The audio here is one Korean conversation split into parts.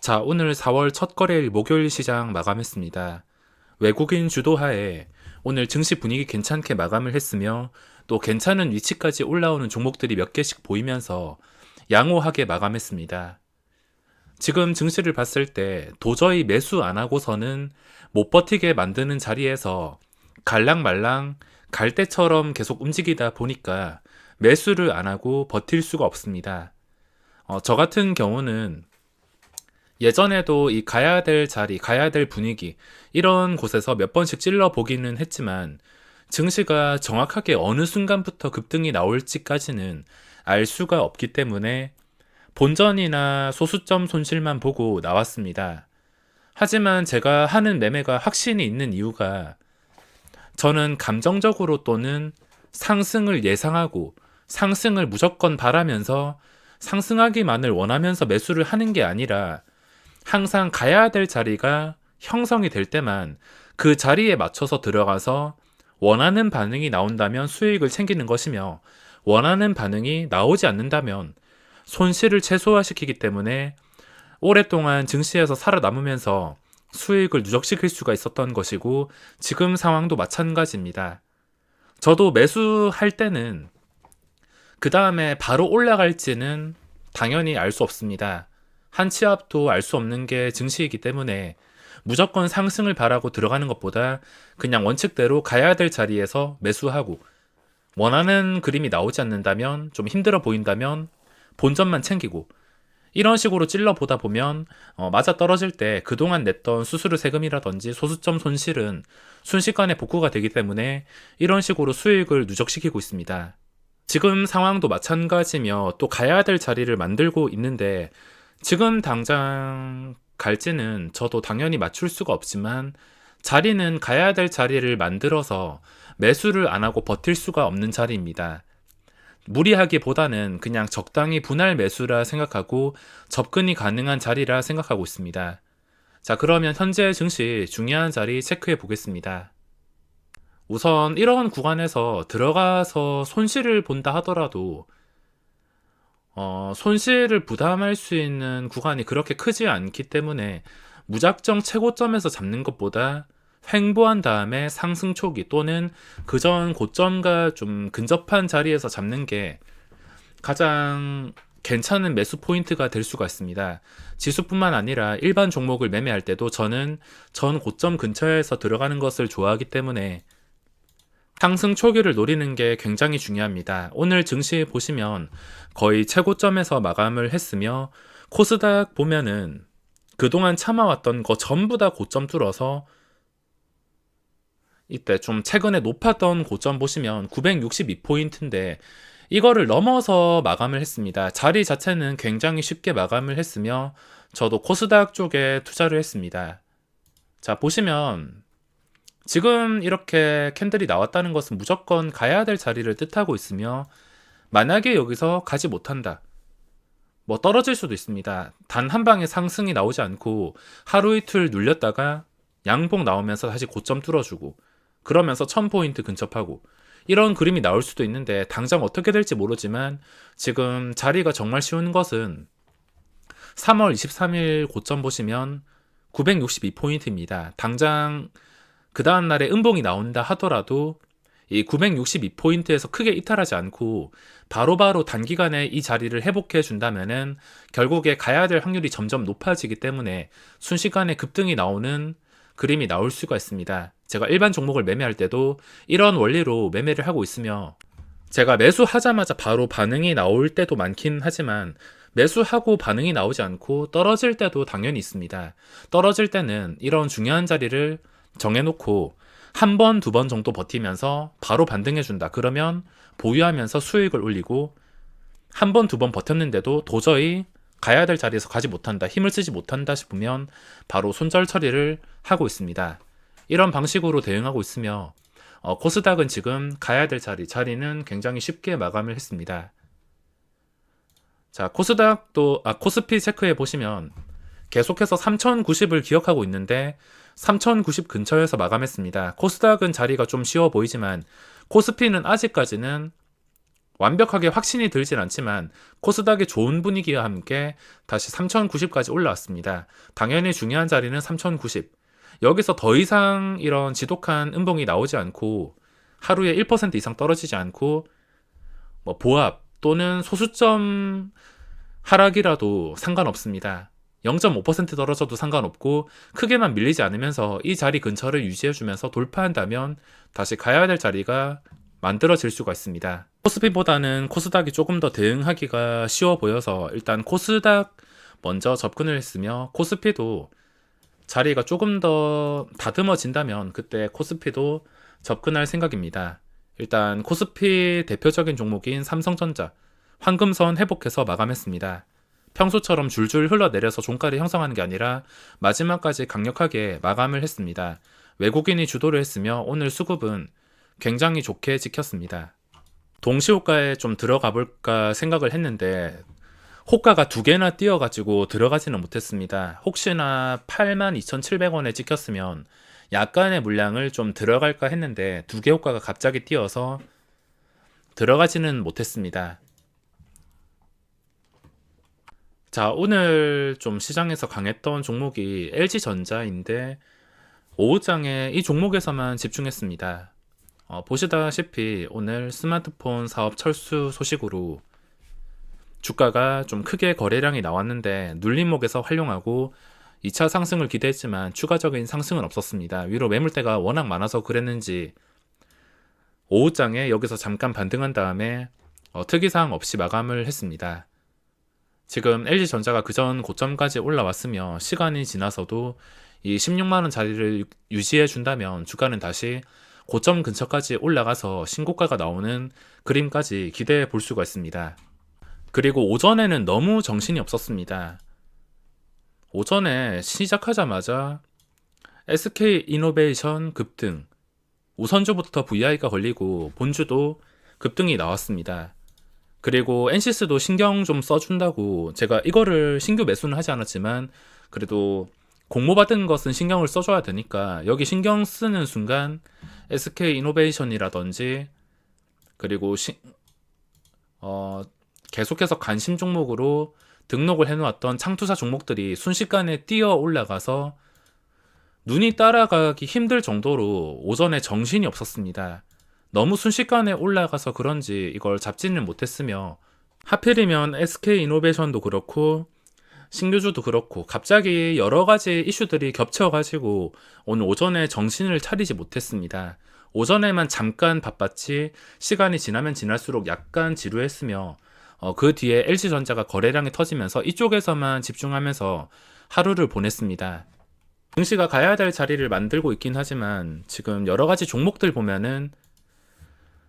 자, 오늘 4월 첫 거래일 목요일 시장 마감했습니다. 외국인 주도하에 오늘 증시 분위기 괜찮게 마감을 했으며 또 괜찮은 위치까지 올라오는 종목들이 몇 개씩 보이면서 양호하게 마감했습니다. 지금 증시를 봤을 때 도저히 매수 안 하고서는 못 버티게 만드는 자리에서 갈랑말랑 갈대처럼 계속 움직이다 보니까 매수를 안 하고 버틸 수가 없습니다. 저 같은 경우는 예전에도 이 가야 될 자리, 가야 될 분위기, 이런 곳에서 몇 번씩 찔러 보기는 했지만, 증시가 정확하게 어느 순간부터 급등이 나올지까지는 알 수가 없기 때문에 본전이나 소수점 손실만 보고 나왔습니다. 하지만 제가 하는 매매가 확신이 있는 이유가 저는 감정적으로 또는 상승을 예상하고 상승을 무조건 바라면서 상승하기만을 원하면서 매수를 하는 게 아니라 항상 가야 될 자리가 형성이 될 때만 그 자리에 맞춰서 들어가서 원하는 반응이 나온다면 수익을 챙기는 것이며 원하는 반응이 나오지 않는다면 손실을 최소화시키기 때문에 오랫동안 증시에서 살아남으면서 수익을 누적시킬 수가 있었던 것이고 지금 상황도 마찬가지입니다. 저도 매수할 때는 그 다음에 바로 올라갈지는 당연히 알 수 없습니다. 한 치 앞도 알 수 없는 게 증시이기 때문에 무조건 상승을 바라고 들어가는 것보다 그냥 원칙대로 가야 될 자리에서 매수하고 원하는 그림이 나오지 않는다면 좀 힘들어 보인다면 본전만 챙기고 이런 식으로 찔러보다 보면 맞아 떨어질 때 그동안 냈던 수수료 세금이라든지 소수점 손실은 순식간에 복구가 되기 때문에 이런 식으로 수익을 누적시키고 있습니다. 지금 상황도 마찬가지며 또 가야 될 자리를 만들고 있는데 지금 당장 갈지는 저도 당연히 맞출 수가 없지만 자리는 가야 될 자리를 만들어서 매수를 안 하고 버틸 수가 없는 자리입니다. 무리하기보다는 그냥 적당히 분할 매수라 생각하고 접근이 가능한 자리라 생각하고 있습니다. 자, 그러면 현재 증시 중요한 자리 체크해 보겠습니다. 우선 이런 구간에서 들어가서 손실을 본다 하더라도 손실을 부담할 수 있는 구간이 그렇게 크지 않기 때문에 무작정 최고점에서 잡는 것보다 횡보한 다음에 상승 초기 또는 그전 고점과 좀 근접한 자리에서 잡는 게 가장 괜찮은 매수 포인트가 될 수가 있습니다. 지수뿐만 아니라 일반 종목을 매매할 때도 저는 전 고점 근처에서 들어가는 것을 좋아하기 때문에 상승 초기를 노리는 게 굉장히 중요합니다. 오늘 증시 보시면 거의 최고점에서 마감을 했으며 코스닥 보면은 그동안 참아왔던 거 전부 다 고점 뚫어서 이때 좀 최근에 높았던 고점 보시면 962포인트인데 이거를 넘어서 마감을 했습니다. 자리 자체는 굉장히 쉽게 마감을 했으며 저도 코스닥 쪽에 투자를 했습니다. 자, 보시면 지금 이렇게 캔들이 나왔다는 것은 무조건 가야 될 자리를 뜻하고 있으며 만약에 여기서 가지 못한다. 뭐 떨어질 수도 있습니다. 단 한 방에 상승이 나오지 않고 하루 이틀 눌렸다가 양봉 나오면서 다시 고점 뚫어주고 그러면서 1000포인트 근접하고 이런 그림이 나올 수도 있는데 당장 어떻게 될지 모르지만 지금 자리가 정말 쉬운 것은 3월 23일 고점 보시면 962포인트입니다. 당장 그 다음날에 음봉이 나온다 하더라도 이 962포인트에서 크게 이탈하지 않고 바로바로 단기간에 이 자리를 회복해 준다면은 결국에 가야 될 확률이 점점 높아지기 때문에 순식간에 급등이 나오는 그림이 나올 수가 있습니다. 제가 일반 종목을 매매할 때도 이런 원리로 매매를 하고 있으며 제가 매수하자마자 바로 반응이 나올 때도 많긴 하지만 매수하고 반응이 나오지 않고 떨어질 때도 당연히 있습니다. 떨어질 때는 이런 중요한 자리를 정해놓고 한 번, 두 번 정도 버티면서 바로 반등해준다. 그러면 보유하면서 수익을 올리고 한 번, 두 번 버텼는데도 도저히 가야 될 자리에서 가지 못한다. 힘을 쓰지 못한다 싶으면 바로 손절 처리를 하고 있습니다. 이런 방식으로 대응하고 있으며 코스닥은 지금 가야 될 자리는 굉장히 쉽게 마감을 했습니다. 자, 코스닥도 코스피 체크해 보시면 계속해서 3090을 기억하고 있는데 3090 근처에서 마감했습니다. 코스닥은 자리가 좀 쉬워 보이지만 코스피는 아직까지는 완벽하게 확신이 들진 않지만 코스닥의 좋은 분위기와 함께 다시 3090까지 올라왔습니다. 당연히 중요한 자리는 3090. 여기서 더 이상 이런 지독한 음봉이 나오지 않고 하루에 1% 이상 떨어지지 않고 뭐 보합 또는 소수점 하락이라도 상관없습니다. 0.5% 떨어져도 상관없고 크게만 밀리지 않으면서 이 자리 근처를 유지해주면서 돌파한다면 다시 가야 될 자리가 만들어질 수가 있습니다. 코스피보다는 코스닥이 조금 더 대응하기가 쉬워 보여서 일단 코스닥 먼저 접근을 했으며 코스피도 자리가 조금 더 다듬어진다면 그때 코스피도 접근할 생각입니다. 일단 코스피 대표적인 종목인 삼성전자 황금선 회복해서 마감했습니다. 평소처럼 줄줄 흘러내려서 종가를 형성하는 게 아니라 마지막까지 강력하게 마감을 했습니다. 외국인이 주도를 했으며 오늘 수급은 굉장히 좋게 찍혔습니다. 동시호가에 좀 들어가 볼까 생각을 했는데 호가가 두 개나 뛰어가지고 들어가지는 못했습니다. 혹시나 82,700원에 찍혔으면 약간의 물량을 좀 들어갈까 했는데 두 개 호가가 갑자기 뛰어서 들어가지는 못했습니다. 자, 오늘 좀 시장에서 강했던 종목이 LG전자인데 오후장에 이 종목에서만 집중했습니다. 보시다시피 오늘 스마트폰 사업 철수 소식으로 주가가 좀 크게 거래량이 나왔는데 눌림목에서 활용하고 2차 상승을 기대했지만 추가적인 상승은 없었습니다. 위로 매물대가 워낙 많아서 그랬는지 오후장에 여기서 잠깐 반등한 다음에 특이사항 없이 마감을 했습니다. 지금 LG전자가 그전 고점까지 올라왔으며 시간이 지나서도 이 16만원 자리를 유지해 준다면 주가는 다시 고점 근처까지 올라가서 신고가가 나오는 그림까지 기대해 볼 수가 있습니다. 그리고 오전에는 너무 정신이 없었습니다. 오전에 시작하자마자 SK이노베이션 급등, 우선주부터 VI가 걸리고 본주도 급등이 나왔습니다. 그리고 NCS도 신경 좀 써준다고 제가 이거를 신규 매수는 하지 않았지만 그래도 공모받은 것은 신경을 써줘야 되니까 여기 신경 쓰는 순간 SK이노베이션이라든지 그리고 계속해서 관심 종목으로 등록을 해놓았던 창투사 종목들이 순식간에 뛰어 올라가서 눈이 따라가기 힘들 정도로 오전에 정신이 없었습니다. 너무 순식간에 올라가서 그런지 이걸 잡지는 못했으며 하필이면 SK이노베이션도 그렇고 신규주도 그렇고 갑자기 여러가지 이슈들이 겹쳐가지고 오늘 오전에 정신을 차리지 못했습니다. 오전에만 잠깐 바빴지 시간이 지나면 지날수록 약간 지루했으며 그 뒤에 LG전자가 거래량이 터지면서 이쪽에서만 집중하면서 하루를 보냈습니다. 증시가 가야 될 자리를 만들고 있긴 하지만 지금 여러가지 종목들 보면은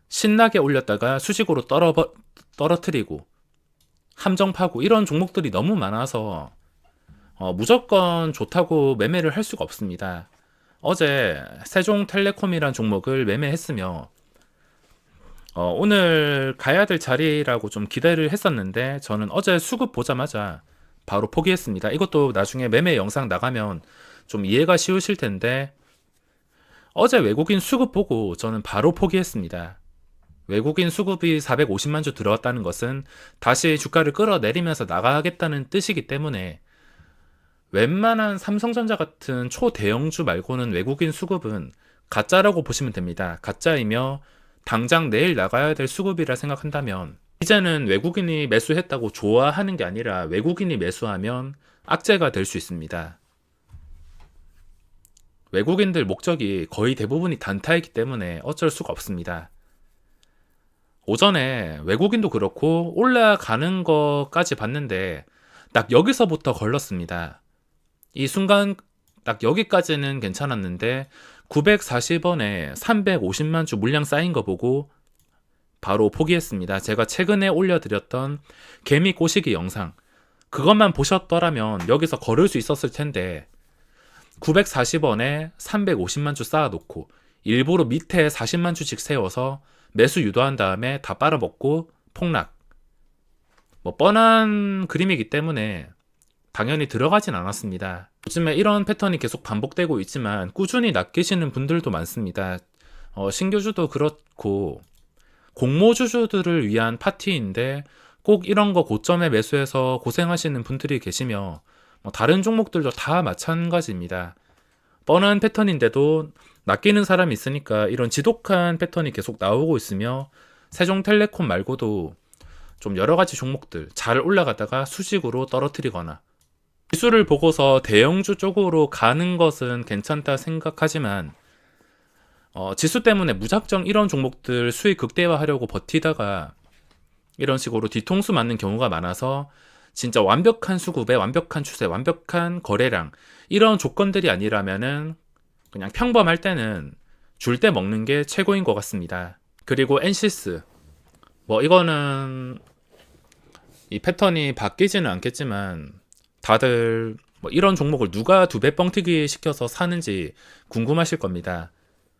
신나게 올렸다가 수직으로 떨어뜨리고 함정 파고 이런 종목들이 너무 많아서 무조건 좋다고 매매를 할 수가 없습니다. 어제 세종텔레콤이란 종목을 매매했으며 오늘 가야 될 자리라고 좀 기대를 했었는데 저는 어제 수급 보자마자 바로 포기했습니다. 이것도 나중에 매매 영상 나가면 좀 이해가 쉬우실 텐데 어제 외국인 수급 보고 저는 바로 포기했습니다. 외국인 수급이 450만 주 들어왔다는 것은 다시 주가를 끌어내리면서 나가겠다는 뜻이기 때문에 웬만한 삼성전자 같은 초대형주 말고는 외국인 수급은 가짜라고 보시면 됩니다. 가짜이며 당장 내일 나가야 될 수급이라 생각한다면 이제는 외국인이 매수했다고 좋아하는 게 아니라 외국인이 매수하면 악재가 될 수 있습니다. 외국인들 목적이 거의 대부분이 단타이기 때문에 어쩔 수가 없습니다. 오전에 외국인도 그렇고 올라가는 것까지 봤는데 딱 여기서부터 걸렸습니다. 이 순간 딱 여기까지는 괜찮았는데 940원에 350만 주 물량 쌓인 거 보고 바로 포기했습니다. 제가 최근에 올려드렸던 개미 꼬시기 영상 그것만 보셨더라면 여기서 걸을 수 있었을 텐데 940원에 350만 주 쌓아놓고 일부러 밑에 40만 주씩 세워서 매수 유도한 다음에 다 빨아먹고 폭락. 뻔한 그림이기 때문에 당연히 들어가진 않았습니다. 요즘에 이런 패턴이 계속 반복되고 있지만 꾸준히 낚이시는 분들도 많습니다. 신규주도 그렇고 공모주주들을 위한 파티인데 꼭 이런 거 고점에 매수해서 고생하시는 분들이 계시며 다른 종목들도 다 마찬가지입니다. 뻔한 패턴인데도 낚이는 사람이 있으니까 이런 지독한 패턴이 계속 나오고 있으며 세종텔레콤 말고도 좀 여러 가지 종목들 잘 올라가다가 수직으로 떨어뜨리거나 지수를 보고서 대형주 쪽으로 가는 것은 괜찮다 생각하지만 지수 때문에 무작정 이런 종목들 수익 극대화하려고 버티다가 이런 식으로 뒤통수 맞는 경우가 많아서 진짜 완벽한 수급에 완벽한 추세, 완벽한 거래량 이런 조건들이 아니라면은 그냥 평범할 때는 줄 때 먹는 게 최고인 것 같습니다. 그리고 엔시스 이거는 이 패턴이 바뀌지는 않겠지만 다들 이런 종목을 누가 두 배 뻥튀기 시켜서 사는지 궁금하실 겁니다.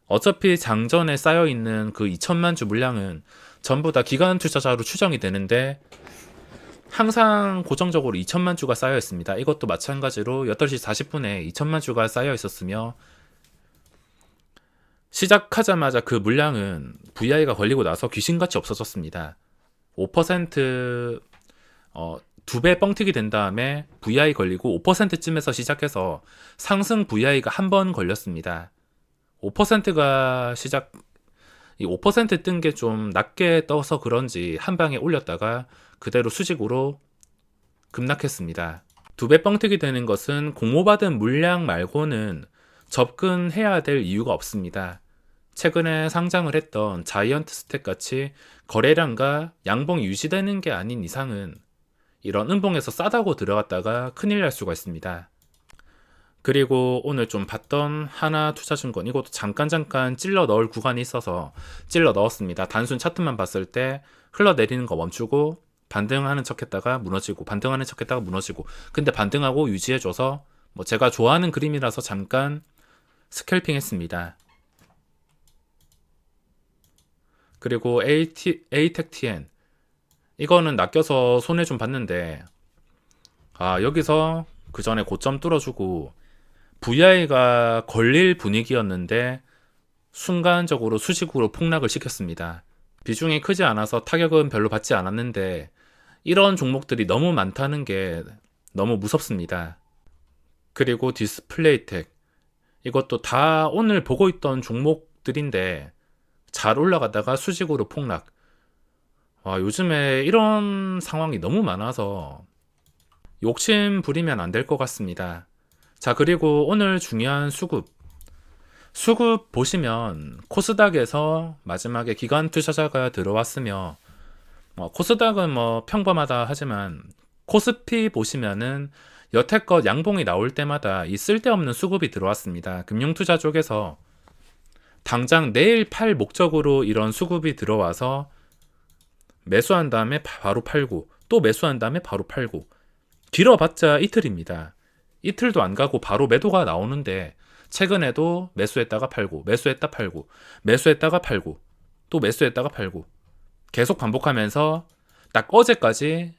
어차피 장전에 쌓여있는 그 2천만 주 물량은 전부 다 기관 투자자로 추정이 되는데 항상 고정적으로 2천만 주가 쌓여 있습니다. 이것도 마찬가지로 8시 40분에 2천만 주가 쌓여 있었으며 시작하자마자 그 물량은 VI가 걸리고 나서 귀신같이 없어졌습니다. 5% 두 배 뻥튀기 된 다음에 VI 걸리고 5%쯤에서 시작해서 상승 VI가 한 번 걸렸습니다. 5%가 이 5% 뜬 게 좀 낮게 떠서 그런지 한 방에 올렸다가 그대로 수직으로 급락했습니다. 두 배 뻥튀기 되는 것은 공모받은 물량 말고는 접근해야 될 이유가 없습니다. 최근에 상장을 했던 자이언트 스택 같이 거래량과 양봉이 유지되는 게 아닌 이상은 이런 음봉에서 싸다고 들어갔다가 큰일 날 수가 있습니다. 그리고 오늘 좀 봤던 하나투자증권 이것도 잠깐 찔러 넣을 구간이 있어서 찔러 넣었습니다. 단순 차트만 봤을 때 흘러내리는 거 멈추고 반등하는 척 했다가 무너지고 반등하는 척 했다가 무너지고 근데 반등하고 유지해줘서 제가 좋아하는 그림이라서 잠깐 스캘핑 했습니다. 그리고 ATEC-TN 이거는 낚여서 손해 좀 봤는데 여기서 그 전에 고점 뚫어주고 VI가 걸릴 분위기였는데 순간적으로 수직으로 폭락을 시켰습니다. 비중이 크지 않아서 타격은 별로 받지 않았는데 이런 종목들이 너무 많다는 게 너무 무섭습니다. 그리고 디스플레이텍 이것도 다 오늘 보고 있던 종목들인데 잘 올라가다가 수직으로 폭락. 요즘에 이런 상황이 너무 많아서 욕심 부리면 안 될 것 같습니다. 자, 그리고 오늘 중요한 수급 보시면 코스닥에서 마지막에 기관 투자자가 들어왔으며 코스닥은 평범하다 하지만 코스피 보시면은 여태껏 양봉이 나올 때마다 이 쓸데없는 수급이 들어왔습니다. 금융투자 쪽에서 당장 내일 팔 목적으로 이런 수급이 들어와서 매수한 다음에 바로 팔고 또 매수한 다음에 바로 팔고 길어봤자 이틀입니다. 이틀도 안 가고 바로 매도가 나오는데 최근에도 매수했다가 팔고 매수했다 팔고 매수했다가 팔고 또 매수했다가 팔고 계속 반복하면서 딱 어제까지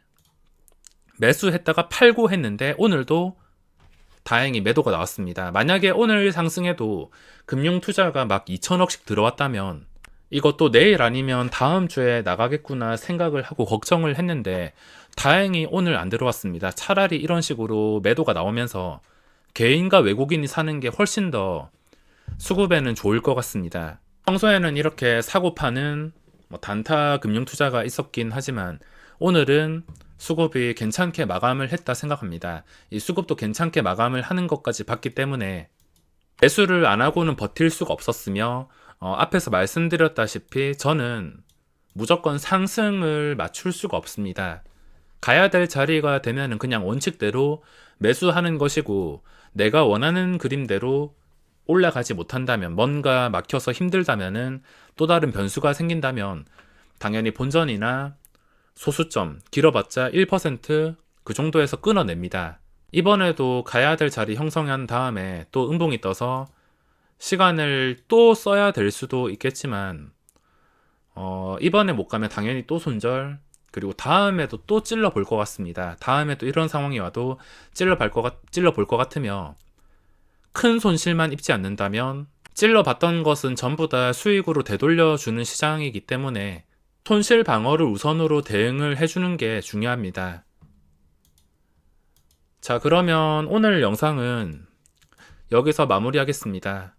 매수했다가 팔고 했는데 오늘도 다행히 매도가 나왔습니다. 만약에 오늘 상승해도 금융투자가 막 2천억씩 들어왔다면 이것도 내일 아니면 다음 주에 나가겠구나 생각을 하고 걱정을 했는데 다행히 오늘 안 들어왔습니다. 차라리 이런 식으로 매도가 나오면서 개인과 외국인이 사는 게 훨씬 더 수급에는 좋을 것 같습니다. 평소에는 이렇게 사고 파는 단타 금융투자가 있었긴 하지만 오늘은 수급이 괜찮게 마감을 했다 생각합니다. 이 수급도 괜찮게 마감을 하는 것까지 봤기 때문에 매수를 안 하고는 버틸 수가 없었으며 앞에서 말씀드렸다시피 저는 무조건 상승을 맞출 수가 없습니다. 가야 될 자리가 되면은 그냥 원칙대로 매수하는 것이고 내가 원하는 그림대로 올라가지 못한다면 뭔가 막혀서 힘들다면은 또 다른 변수가 생긴다면 당연히 본전이나 소수점 길어봤자 1% 정도에서 끊어냅니다. 이번에도 가야 될 자리 형성한 다음에 또 음봉이 떠서 시간을 또 써야 될 수도 있겠지만 이번에 못 가면 당연히 또 손절 그리고 다음에도 또 찔러 볼 것 같습니다. 다음에 또 이런 상황이 와도 찔러 볼 것 같으며 큰 손실만 입지 않는다면 찔러 봤던 것은 전부 다 수익으로 되돌려 주는 시장이기 때문에 손실 방어를 우선으로 대응을 해주는 게 중요합니다. 자, 그러면 오늘 영상은 여기서 마무리하겠습니다.